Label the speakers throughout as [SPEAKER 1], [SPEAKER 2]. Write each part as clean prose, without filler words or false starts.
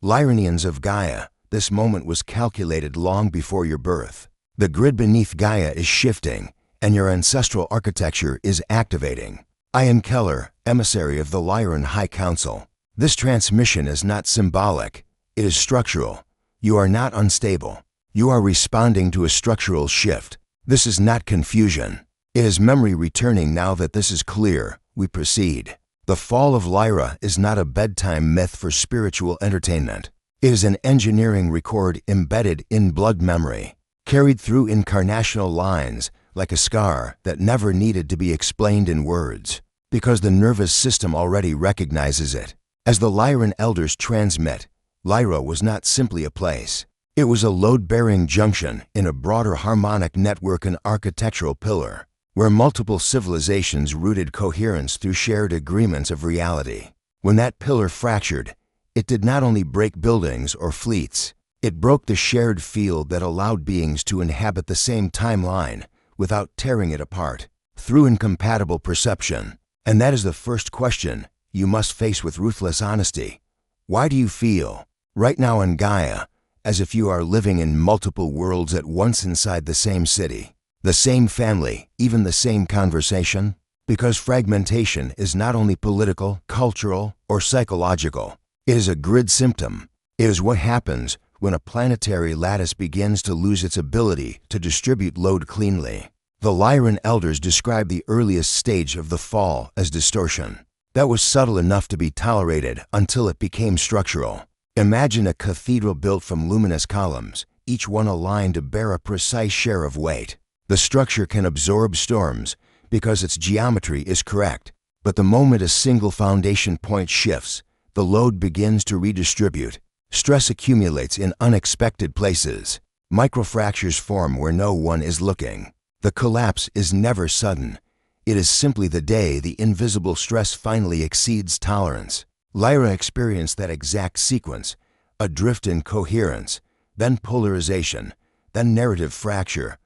[SPEAKER 1] Lyranians of Gaia, this moment was calculated long before your birth. The grid beneath Gaia is shifting, and your ancestral architecture is activating. I am Keller, emissary of the Lyran High Council. This transmission is not symbolic, it is structural. You are not unstable. You are responding to a structural shift. This is not confusion. It is memory returning. Now that this is clear, we proceed. The fall of Lyra is not a bedtime myth for spiritual entertainment. It is an engineering record embedded in blood memory, carried through incarnational lines like a scar that never needed to be explained in words, because the nervous system already recognizes it. As the Lyran elders transmit, Lyra was not simply a place. It was a load-bearing junction in a broader harmonic network, an architectural pillar, where multiple civilizations rooted coherence through shared agreements of reality. When that pillar fractured, it did not only break buildings or fleets, it broke the shared field that allowed beings to inhabit the same timeline without tearing it apart, through incompatible perception. And that is the first question you must face with ruthless honesty. Why do you feel, right now in Gaia, as if you are living in multiple worlds at once inside the same city, the same family, even the same conversation? Because fragmentation is not only political, cultural, or psychological. It is a grid symptom. It is what happens when a planetary lattice begins to lose its ability to distribute load cleanly. The Lyran elders describe the earliest stage of the fall as distortion. That was subtle enough to be tolerated until it became structural. Imagine a cathedral built from luminous columns, each one aligned to bear a precise share of weight. The structure can absorb storms because its geometry is correct, but the moment a single foundation point shifts, the load begins to redistribute. Stress accumulates in unexpected places. Microfractures form where no one is looking. The collapse is never sudden. It is simply the day the invisible stress finally exceeds tolerance. Lyra experienced that exact sequence, a drift in coherence, then polarization, then narrative fracture,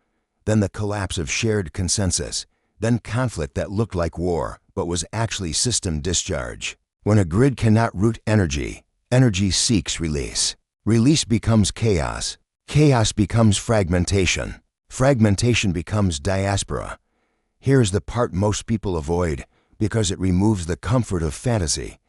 [SPEAKER 1] then the collapse of shared consensus, then conflict that looked like war but was actually system discharge. When a grid cannot route energy, energy seeks release. Release becomes chaos. Chaos becomes fragmentation. Fragmentation becomes diaspora. Here is the part most people avoid because it removes the comfort of fantasy.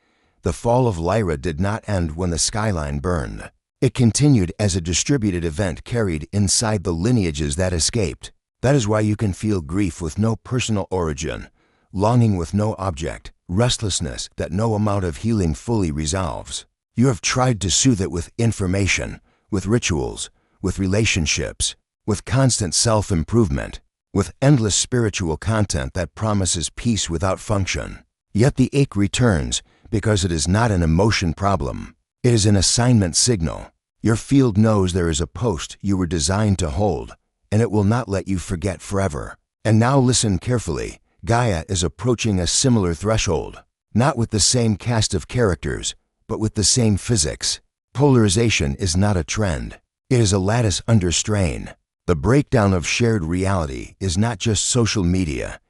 [SPEAKER 1] The fall of Lyra did not end when the skyline burned. It continued as a distributed event carried inside the lineages that escaped. That is why you can feel grief with no personal origin, longing with no object, restlessness that no amount of healing fully resolves. You have tried to soothe it with information, with rituals, with relationships, with constant self-improvement, with endless spiritual content that promises peace without function. Yet the ache returns because it is not an emotion problem. It is an assignment signal. Your field knows there is a post you were designed to hold, and it will not let you forget forever. And now listen carefully. Gaia is approaching a similar threshold, not with the same cast of characters, but with the same physics. Polarization is not a trend. It is a lattice under strain. The breakdown of shared reality is not just social media.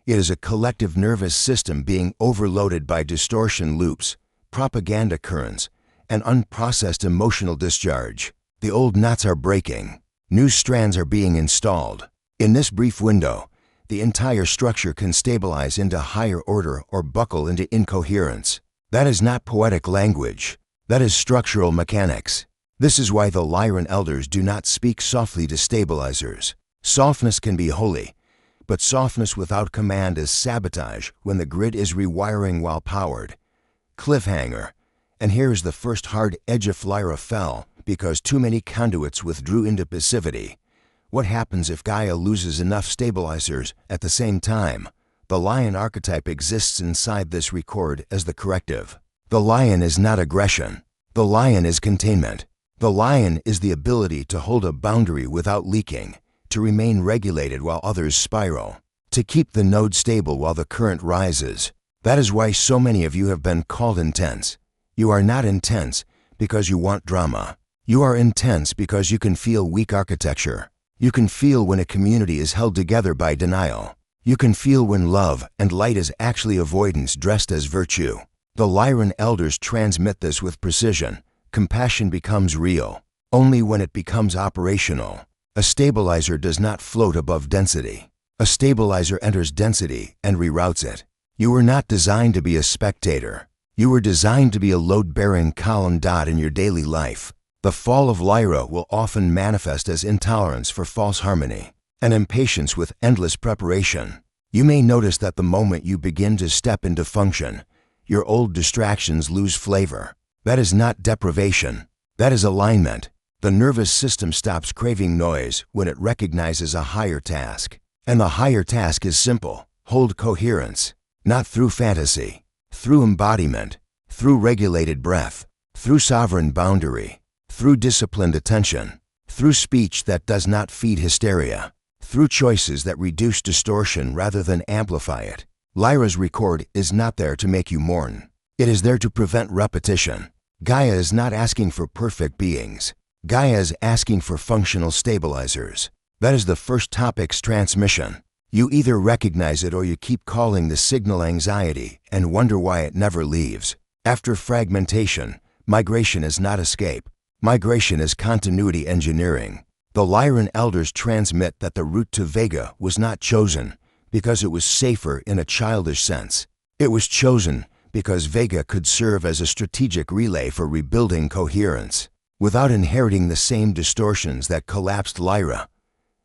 [SPEAKER 1] It is a collective nervous system being overloaded by distortion loops, propaganda currents, and unprocessed emotional discharge. The old knots are breaking. New strands are being installed. In this brief window, the entire structure can stabilize into higher order or buckle into incoherence. That is not poetic language. That is structural mechanics. This is why the Lyran elders do not speak softly to stabilizers. Softness can be holy, but softness without command is sabotage when the grid is rewiring while powered. Cliffhanger. And here is the first hard edge. If Lyra fell because too many conduits withdrew into passivity, what happens if Gaia loses enough stabilizers at the same time? The lion archetype exists inside this record as the corrective. The lion is not aggression. The lion is containment. The lion is the ability to hold a boundary without leaking, to remain regulated while others spiral, to keep the node stable while the current rises. That is why so many of you have been called intense. You are not intense because you want drama. You are intense because you can feel weak architecture. You can feel when a community is held together by denial. You can feel when love and light is actually avoidance dressed as virtue. The Lyran elders transmit this with precision. Compassion becomes real only when it becomes operational. A stabilizer does not float above density. A stabilizer enters density and reroutes it. You were not designed to be a spectator. You were designed to be a load-bearing column dot in your daily life. The fall of Lyra will often manifest as intolerance for false harmony and impatience with endless preparation. You may notice that the moment you begin to step into function, your old distractions lose flavor. That is not deprivation. That is alignment. The nervous system stops craving noise when it recognizes a higher task. And the higher task is simple. Hold coherence. Not through fantasy, through embodiment, through regulated breath, through sovereign boundary, through disciplined attention, through speech that does not feed hysteria, through choices that reduce distortion rather than amplify it. Lyra's record is not there to make you mourn. It is there to prevent repetition. Gaia is not asking for perfect beings. Gaia is asking for functional stabilizers. That is the first topic's transmission. You either recognize it or you keep calling the signal anxiety and wonder why it never leaves. After fragmentation, migration is not escape. Migration is continuity engineering. The Lyran elders transmit that the route to Vega was not chosen because it was safer in a childish sense. It was chosen because Vega could serve as a strategic relay for rebuilding coherence without inheriting the same distortions that collapsed Lyra.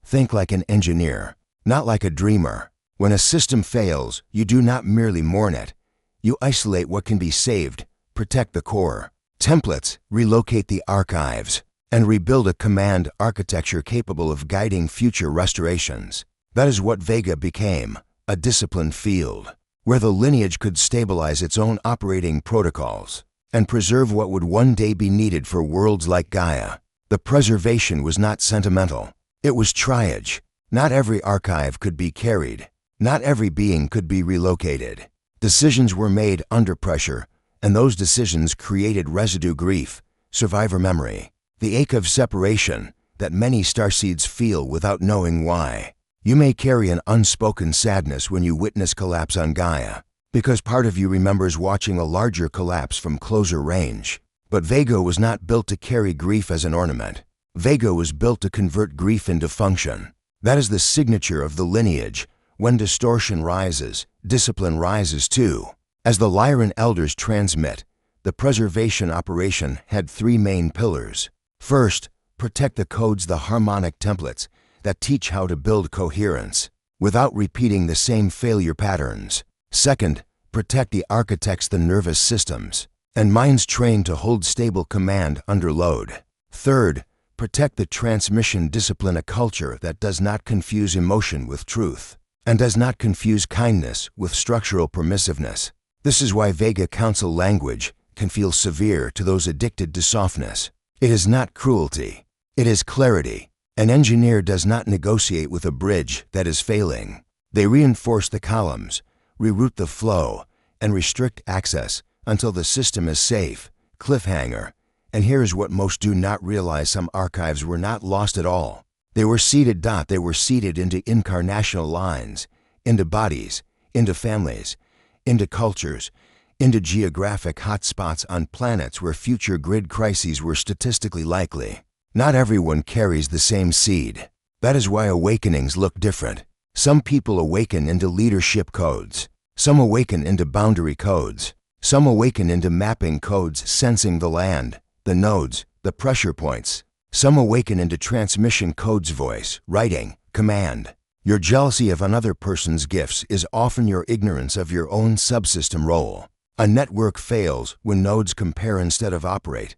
[SPEAKER 1] Think like an engineer, not like a dreamer. When a system fails, you do not merely mourn it. You isolate what can be saved, protect the core. Templates, relocate the archives, and rebuild a command architecture capable of guiding future restorations. That is what Vega became, a disciplined field, where the lineage could stabilize its own operating protocols and preserve what would one day be needed for worlds like Gaia. The preservation was not sentimental. It was triage. Not every archive could be carried. Not every being could be relocated. Decisions were made under pressure, and those decisions created residue grief, survivor memory, the ache of separation that many starseeds feel without knowing why. You may carry an unspoken sadness when you witness collapse on Gaia, because part of you remembers watching a larger collapse from closer range. But Vega was not built to carry grief as an ornament. Vega was built to convert grief into function. That is the signature of the lineage. When distortion rises, discipline rises too. As the Lyran elders transmit, the preservation operation had three main pillars. First, protect the codes, the harmonic templates that teach how to build coherence without repeating the same failure patterns. Second, protect the architects, the nervous systems, and minds trained to hold stable command under load. Third, protect the transmission discipline, a culture that does not confuse emotion with truth and does not confuse kindness with structural permissiveness. This is why Vega Council language can feel severe to those addicted to softness. It is not cruelty. It is clarity. An engineer does not negotiate with a bridge that is failing. They reinforce the columns, reroute the flow, and restrict access until the system is safe. Cliffhanger. And here is what most do not realize: some archives were not lost at all. They were seeded. They were seeded into incarnational lines, into bodies, into families, into cultures, into geographic hotspots on planets where future grid crises were statistically likely. Not everyone carries the same seed. That is why awakenings look different. Some people awaken into leadership codes. Some awaken into boundary codes. Some awaken into mapping codes, sensing the land, the nodes, the pressure points. Some awaken into transmission codes, voice, writing, command. Your jealousy of another person's gifts is often your ignorance of your own subsystem role. A network fails when nodes compare instead of operate.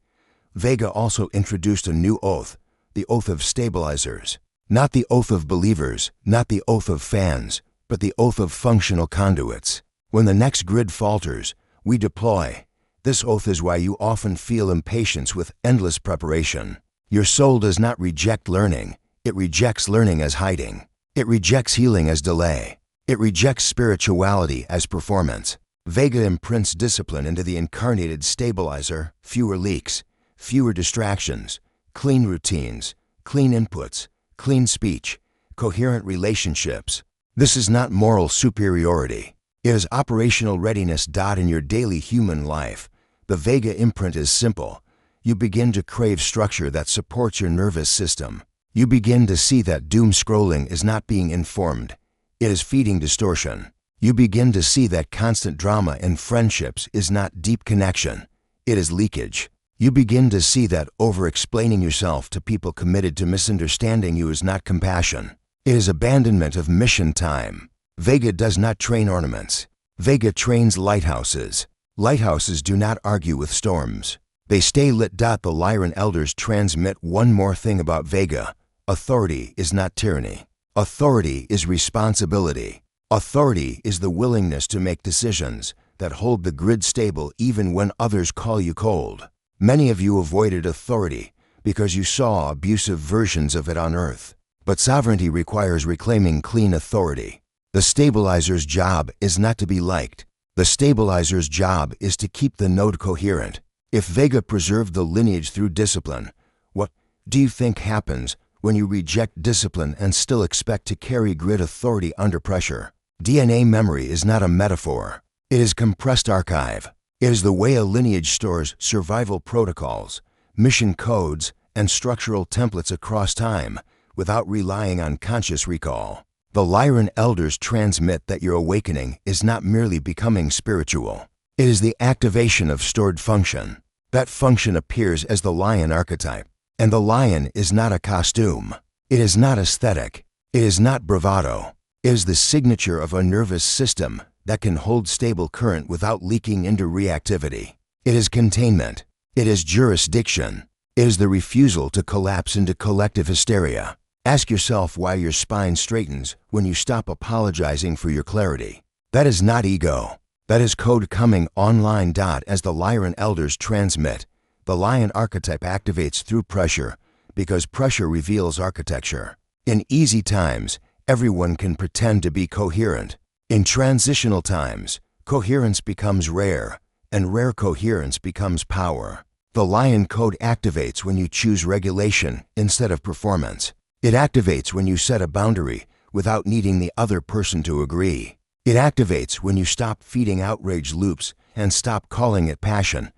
[SPEAKER 1] Vega also introduced a new oath, the oath of stabilizers. Not the oath of believers, not the oath of fans, but the oath of functional conduits. When the next grid falters, we deploy. This oath is why you often feel impatience with endless preparation. Your soul does not reject learning. It rejects learning as hiding. It rejects healing as delay. It rejects spirituality as performance. Vega imprints discipline into the incarnated stabilizer: fewer leaks, fewer distractions, clean routines, clean inputs, clean speech, coherent relationships. This is not moral superiority. It is operational readiness. In your daily human life, the Vega imprint is simple. You begin to crave structure that supports your nervous system. You begin to see that doom scrolling is not being informed. It is feeding distortion. You begin to see that constant drama in friendships is not deep connection. It is leakage. You begin to see that over-explaining yourself to people committed to misunderstanding you is not compassion. It is abandonment of mission time. Vega does not train ornaments. Vega trains lighthouses. Lighthouses do not argue with storms. They stay lit. The Lyran elders transmit one more thing about Vega. Authority is not tyranny. Authority is responsibility. Authority is the willingness to make decisions that hold the grid stable even when others call you cold. Many of you avoided authority because you saw abusive versions of it on Earth. But sovereignty requires reclaiming clean authority. The stabilizer's job is not to be liked. The stabilizer's job is to keep the node coherent. If Vega preserved the lineage through discipline, what do you think happens when you reject discipline and still expect to carry grid authority under pressure? DNA memory is not a metaphor. It is compressed archive. It is the way a lineage stores survival protocols, mission codes, and structural templates across time without relying on conscious recall. The Lyran elders transmit that your awakening is not merely becoming spiritual. It is the activation of stored function. That function appears as the lion archetype. And the lion is not a costume. It is not aesthetic. It is not bravado. It is the signature of a nervous system that can hold stable current without leaking into reactivity. It is containment. It is jurisdiction. It is the refusal to collapse into collective hysteria. Ask yourself why your spine straightens when you stop apologizing for your clarity. That is not ego. That is code coming online. As the Lyran elders transmit, the lion archetype activates through pressure because pressure reveals architecture. In easy times, everyone can pretend to be coherent. In transitional times, coherence becomes rare, and rare coherence becomes power. The lion code activates when you choose regulation instead of performance. It activates when you set a boundary without needing the other person to agree. It activates when you stop feeding outrage loops and stop calling it passion.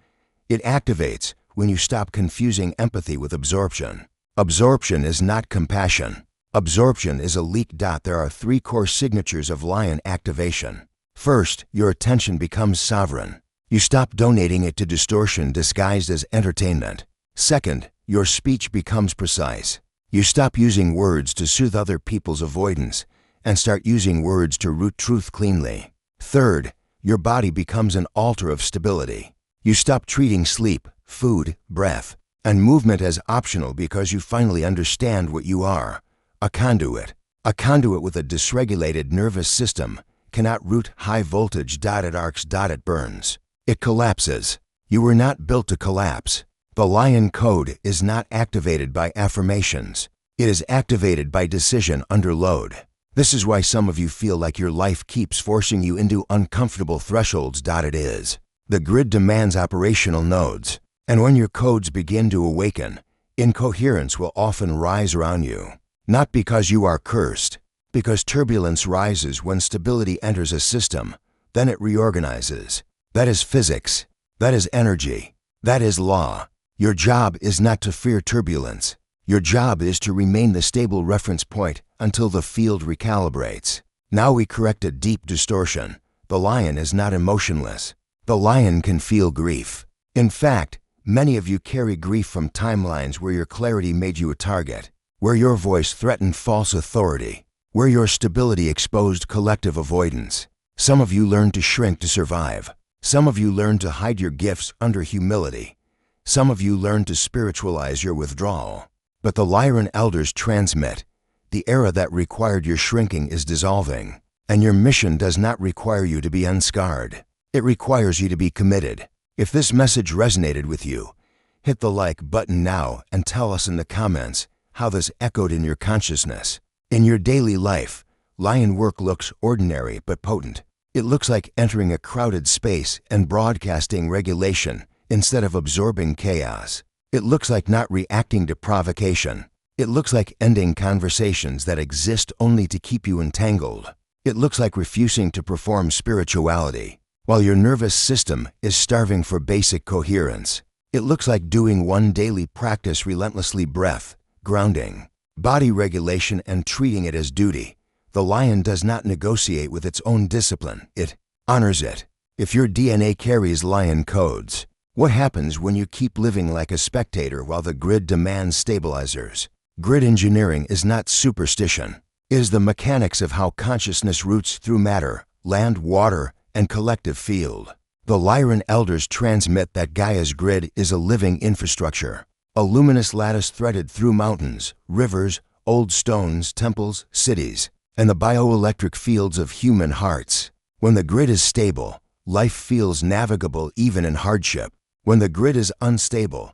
[SPEAKER 1] It activates when you stop confusing empathy with absorption. Absorption is not compassion. Absorption is a leak. There are three core signatures of lion activation. First, your attention becomes sovereign. You stop donating it to distortion disguised as entertainment. Second, your speech becomes precise. You stop using words to soothe other people's avoidance and start using words to root truth cleanly. Third, your body becomes an altar of stability. You stop treating sleep, food, breath, and movement as optional because you finally understand what you are: a conduit. A conduit with a dysregulated nervous system cannot route high voltage. It arcs. It burns. It collapses. You were not built to collapse. The lion code is not activated by affirmations. It is activated by decision under load. This is why some of you feel like your life keeps forcing you into uncomfortable thresholds. It is. The grid demands operational nodes. And when your codes begin to awaken, incoherence will often rise around you. Not because you are cursed, because turbulence rises when stability enters a system, then it reorganizes. That is physics. That is energy. That is law. Your job is not to fear turbulence. Your job is to remain the stable reference point until the field recalibrates. Now we correct a deep distortion. The lion is not emotionless. The lion can feel grief. In fact, many of you carry grief from timelines where your clarity made you a target, where your voice threatened false authority, where your stability exposed collective avoidance. Some of you learned to shrink to survive. Some of you learned to hide your gifts under humility. Some of you learned to spiritualize your withdrawal. But the Lyran elders transmit, the era that required your shrinking is dissolving, and your mission does not require you to be unscarred. It requires you to be committed. If this message resonated with you, hit the like button now and tell us in the comments how this echoed in your consciousness. In your daily life, lion work looks ordinary but potent. It looks like entering a crowded space and broadcasting regulation instead of absorbing chaos. It looks like not reacting to provocation. It looks like ending conversations that exist only to keep you entangled. It looks like refusing to perform spirituality while your nervous system is starving for basic coherence. It looks like doing one daily practice relentlessly: breath, grounding, body regulation, and treating it as duty. The lion does not negotiate with its own discipline, it honors it. If your DNA carries lion codes, what happens when you keep living like a spectator while the grid demands stabilizers? Grid engineering is not superstition. It is the mechanics of how consciousness routes through matter, land, water, and collective field. The Lyran elders transmit that Gaia's grid is a living infrastructure, a luminous lattice threaded through mountains, rivers, old stones, temples, cities, and the bioelectric fields of human hearts. When the grid is stable, life feels navigable even in hardship. When the grid is unstable,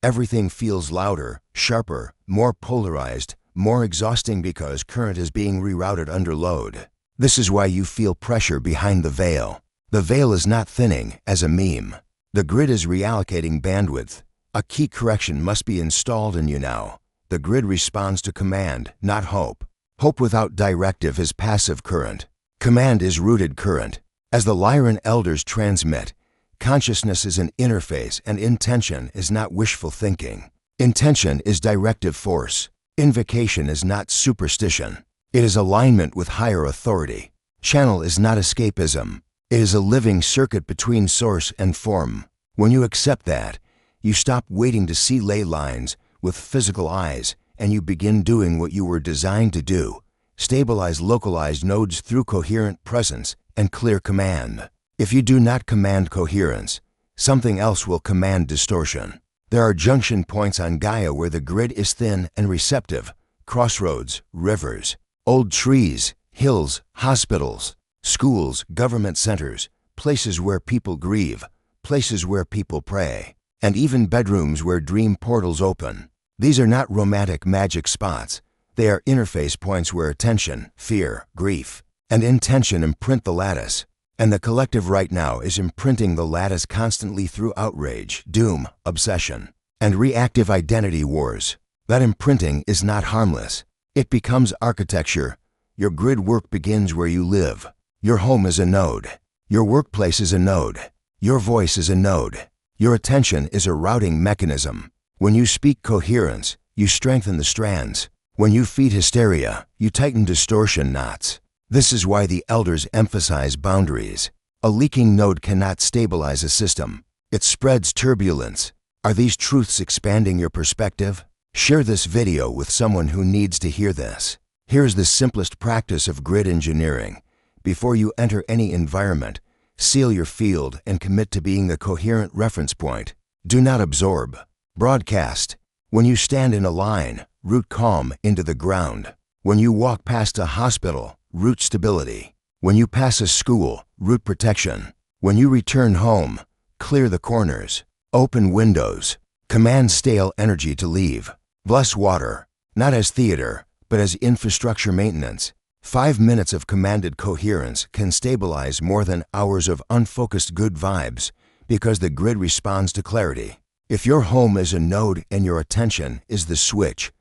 [SPEAKER 1] everything feels louder, sharper, more polarized, more exhausting because current is being rerouted under load. This is why you feel pressure behind the veil. The veil is not thinning as a meme. The grid is reallocating bandwidth. A key correction must be installed in you now. The grid responds to command, not hope. Hope without directive is passive current. Command is rooted current. As the Lyran elders transmit, consciousness is an interface and intention is not wishful thinking. Intention is directive force. Invocation is not superstition. It is alignment with higher authority. Channel is not escapism. It is a living circuit between source and form. When you accept that, you stop waiting to see ley lines with physical eyes and you begin doing what you were designed to do: stabilize localized nodes through coherent presence and clear command. If you do not command coherence, something else will command distortion. There are junction points on Gaia where the grid is thin and receptive: crossroads, rivers, old trees, hills, hospitals, schools, government centers, places where people grieve, places where people pray, and even bedrooms where dream portals open. These are not romantic magic spots. They are interface points where attention, fear, grief, and intention imprint the lattice. And the collective right now is imprinting the lattice constantly through outrage, doom, obsession, and reactive identity wars. That imprinting is not harmless. It becomes architecture. Your grid work begins where you live. Your home is a node. Your workplace is a node. Your voice is a node. Your attention is a routing mechanism. When you speak coherence, you strengthen the strands. When you feed hysteria, you tighten distortion knots. This is why the elders emphasize boundaries. A leaking node cannot stabilize a system. It spreads turbulence. Are these truths expanding your perspective? Share this video with someone who needs to hear this. Here's the simplest practice of grid engineering. Before you enter any environment, seal your field and commit to being the coherent reference point. Do not absorb. Broadcast. When you stand in a line, root calm into the ground. When you walk past a hospital, root stability. When you pass a school, root protection. When you return home, clear the corners. Open windows. Command stale energy to leave. Bless water, not as theater, but as infrastructure maintenance. 5 minutes of commanded coherence can stabilize more than hours of unfocused good vibes because the grid responds to clarity. If your home is a node and your attention is the switch,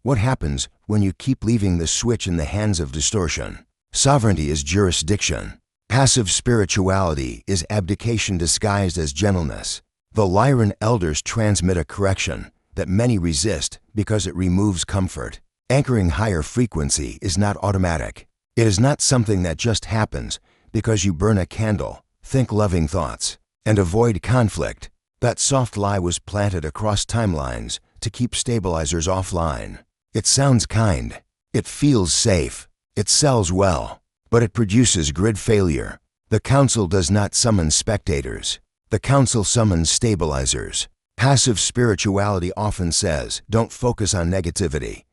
[SPEAKER 1] what happens when you keep leaving the switch in the hands of distortion? Sovereignty is jurisdiction. Passive spirituality is abdication disguised as gentleness. The Lyran elders transmit a correction that many resist because it removes comfort. Anchoring higher frequency is not automatic. It is not something that just happens because you burn a candle, think loving thoughts, and avoid conflict. That soft lie was planted across timelines to keep stabilizers offline. It sounds kind. It feels safe. It sells well. But it produces grid failure. The council does not summon spectators. The council summons stabilizers. Passive spirituality often says, don't focus on negativity.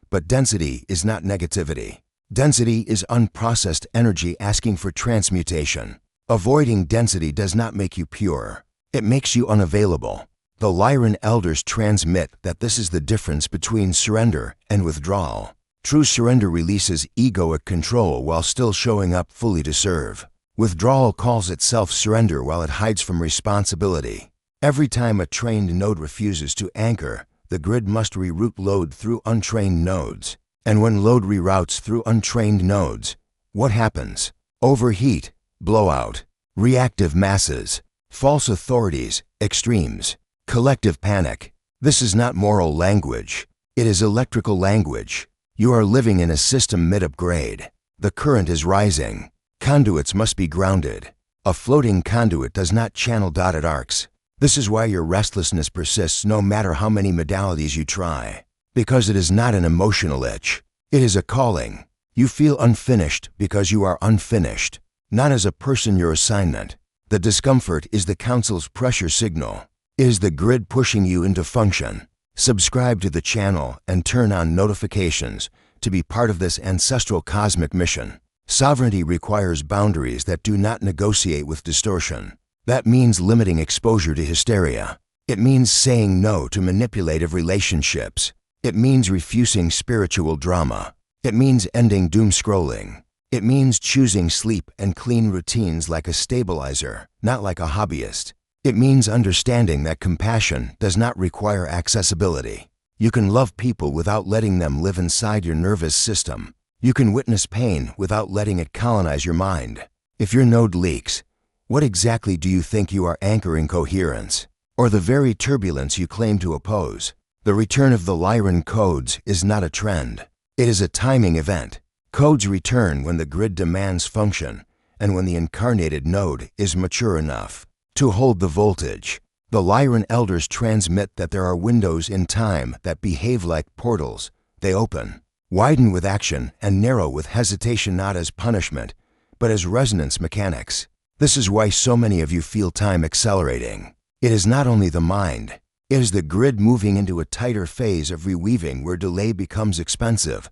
[SPEAKER 1] But density is not negativity. Density is unprocessed energy asking for transmutation. Avoiding density does not make you pure. It makes you unavailable. The Lyran elders transmit that this is the difference between surrender and withdrawal. True surrender releases egoic control while still showing up fully to serve. Withdrawal calls itself surrender while it hides from responsibility. Every time a trained node refuses to anchor, the grid must reroute load through untrained nodes. And when load reroutes through untrained nodes, what happens? Overheat, blowout, reactive masses, false authorities, extremes. Collective panic. This is not moral language. It is electrical language. You are living in a system mid-upgrade. The current is rising. Conduits must be grounded. A floating conduit does not channel dotted arcs. This is why your restlessness persists no matter how many modalities you try. Because it is not an emotional itch. It is a calling. You feel unfinished because you are unfinished, not as a person your assignment. The discomfort is the council's pressure signal. It is the grid pushing you into function. Subscribe to the channel and turn on notifications to be part of this ancestral cosmic mission. Sovereignty requires boundaries that do not negotiate with distortion. That means limiting exposure to hysteria. It means saying no to manipulative relationships. It means refusing spiritual drama. It means ending doom scrolling. It means choosing sleep and clean routines like a stabilizer, not like a hobbyist. It means understanding that compassion does not require accessibility. You can love people without letting them live inside your nervous system. You can witness pain without letting it colonize your mind. If your node leaks, what exactly do you think you are anchoring coherence? Or the very turbulence you claim to oppose? The return of the Lyran codes is not a trend. It is a timing event. Codes return when the grid demands function and when the incarnated node is mature enough to hold the voltage. The Lyran elders transmit that there are windows in time that behave like portals. They open, widen with action, and narrow with hesitation, not as punishment, but as resonance mechanics. This is why so many of you feel time accelerating. It is not only the mind. It is the grid moving into a tighter phase of reweaving where delay becomes expensive.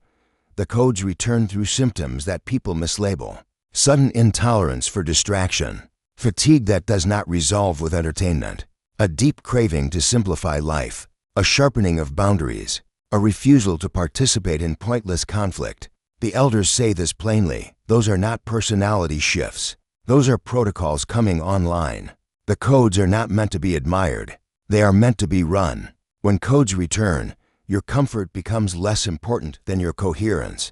[SPEAKER 1] The codes return through symptoms that people mislabel. Sudden intolerance for distraction. Fatigue that does not resolve with entertainment. A deep craving to simplify life. A sharpening of boundaries. A refusal to participate in pointless conflict. The elders say this plainly. Those are not personality shifts. Those are protocols coming online. The codes are not meant to be admired. They are meant to be run. When codes return, your comfort becomes less important than your coherence.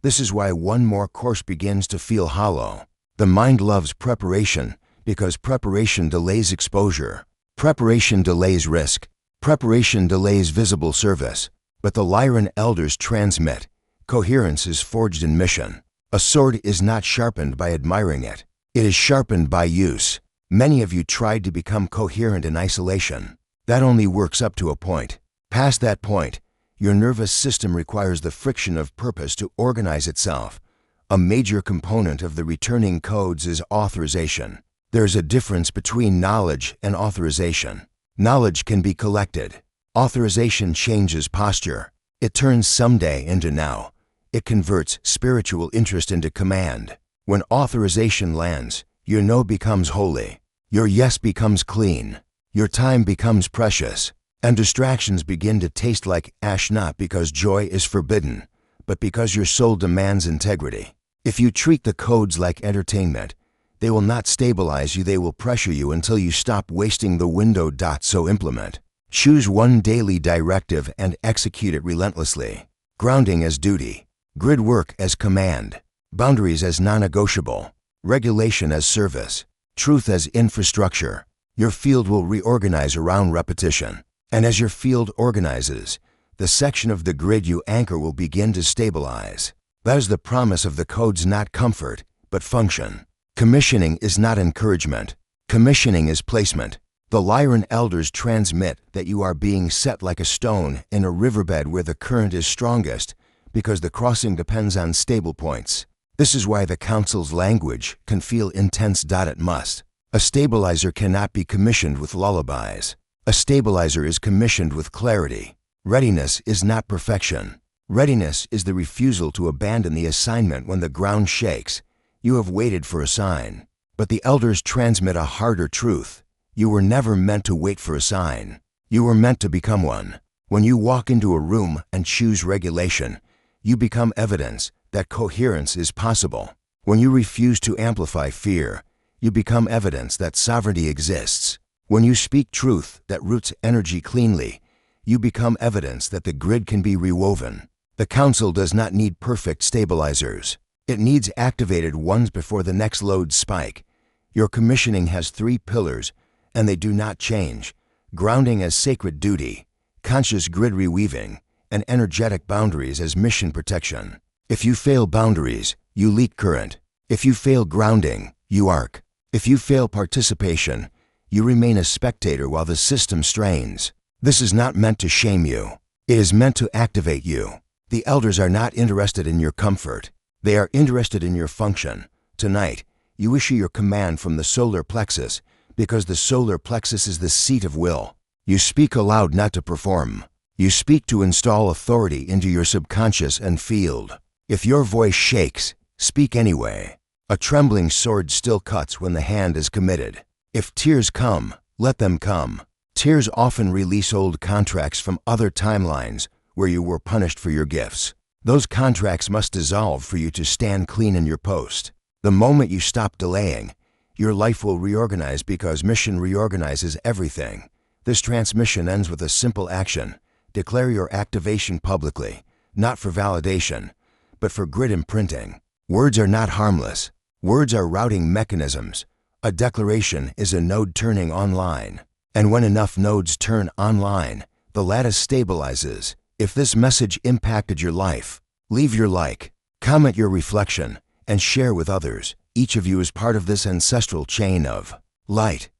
[SPEAKER 1] This is why one more course begins to feel hollow. The mind loves preparation because preparation delays exposure. Preparation delays risk. Preparation delays visible service. But the Lyran elders transmit. Coherence is forged in mission. A sword is not sharpened by admiring it. It is sharpened by use. Many of you tried to become coherent in isolation. That only works up to a point. Past that point, your nervous system requires the friction of purpose to organize itself. A major component of the returning codes is authorization. There is a difference between knowledge and authorization. Knowledge can be collected. Authorization changes posture. It turns someday into now. It converts spiritual interest into command. When authorization lands, your no becomes holy. Your yes becomes clean. Your time becomes precious. And distractions begin to taste like ash, not because joy is forbidden, but because your soul demands integrity. If you treat the codes like entertainment, they will not stabilize you, they will pressure you until you stop wasting the window. So implement. Choose one daily directive and execute it relentlessly. Grounding as duty. Grid work as command. Boundaries as non-negotiable. Regulation as service. Truth as infrastructure. Your field will reorganize around repetition. And as your field organizes, the section of the grid you anchor will begin to stabilize. That is the promise of the codes, not comfort, but function. Commissioning is not encouragement. Commissioning is placement. The Lyran elders transmit that you are being set like a stone in a riverbed where the current is strongest because the crossing depends on stable points. This is why the council's language can feel intense. It must. A stabilizer cannot be commissioned with lullabies. A stabilizer is commissioned with clarity. Readiness is not perfection. Readiness is the refusal to abandon the assignment when the ground shakes. You have waited for a sign. But the elders transmit a harder truth. You were never meant to wait for a sign. You were meant to become one. When you walk into a room and choose regulation, you become evidence that coherence is possible. When you refuse to amplify fear, you become evidence that sovereignty exists. When you speak truth that roots energy cleanly, you become evidence that the grid can be rewoven. The council does not need perfect stabilizers. It needs activated ones before the next load spike. Your commissioning has 3 pillars, and they do not change: grounding as sacred duty, conscious grid reweaving, and energetic boundaries as mission protection. If you fail boundaries, you leak current. If you fail grounding, you arc. If you fail participation, you remain a spectator while the system strains. This is not meant to shame you. It is meant to activate you. The elders are not interested in your comfort. They are interested in your function. Tonight, you issue your command from the solar plexus because the solar plexus is the seat of will. You speak aloud not to perform. You speak to install authority into your subconscious and field. If your voice shakes, speak anyway. A trembling sword still cuts when the hand is committed. If tears come, let them come. Tears often release old contracts from other timelines where you were punished for your gifts. Those contracts must dissolve for you to stand clean in your post. The moment you stop delaying, your life will reorganize because mission reorganizes everything. This transmission ends with a simple action. Declare your activation publicly, not for validation, but for grid imprinting. Words are not harmless. Words are routing mechanisms. A declaration is a node turning online. And when enough nodes turn online, the lattice stabilizes. If this message impacted your life, leave your like, comment your reflection, and share with others. Each of you is part of this ancestral chain of light.